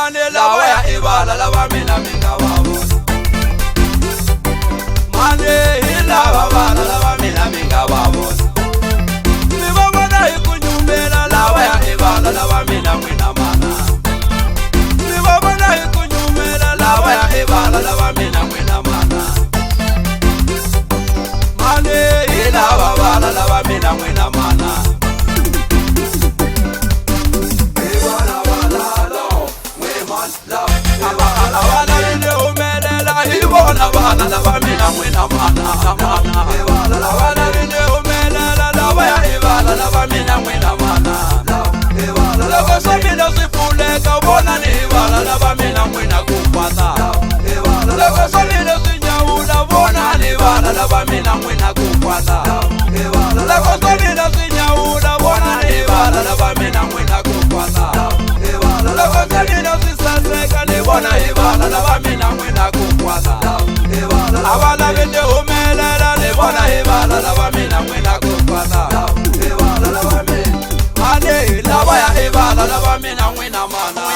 mane lawa ya evala lava mina minga vavo mane ilava vala lava mina minga vavo ni vavona hi ku nyumela lawa ya evala lava mina n'wina mana ni vavona hi ku nyumela lawa ya evala lava mina n'wina mana mane ilava vala lava mina n'wina mana Ivona vala lava mina n'wina mana vala vine humelela lava ya evala lava mina n'wina mana loko swa mina swi pfuleka vona ni vala lava mina n'wina ku kwata loko swa mina swi nyawula vona ni vala lava mina n'wina ku kwata loko swa mina swi nyawula vona ni vala lava mina n'wina ku kwata loko swa mina swi saseka ni vona hi vala lava mina n'wina ku kwata avala vine humelela ni vona hi vala lava mina n'wina ku kwata ane lava ya evala lava mina n'wina mana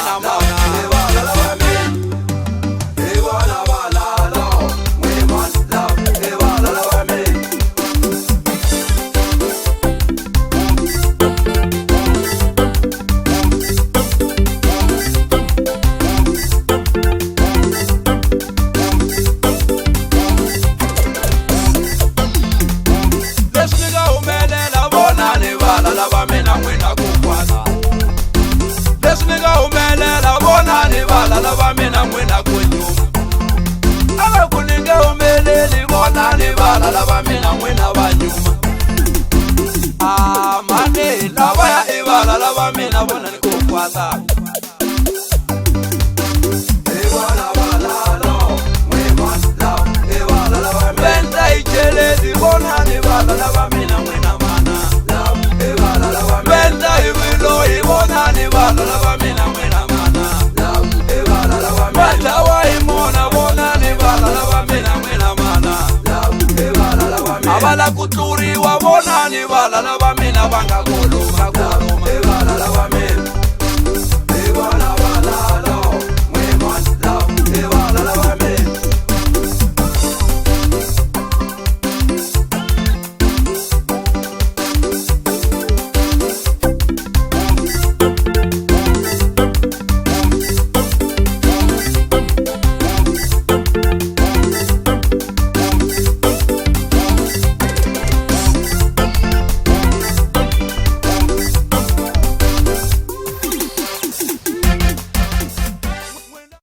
lava mina n'wina ku nyuma ava ku ni nge humeleli vona ni vala lava mina n'wina va nyuma mane lava ya evala lava mina vona ni ku kwata venda hi celedi vona ni vala lava mina n'wina mana venda hi vilo hi vona ni vala lava mina n'wina mana lawa hi mona vona ni vala lava mina n'wina mana avala ku tluriwa vona ni vala lava mina va nga golova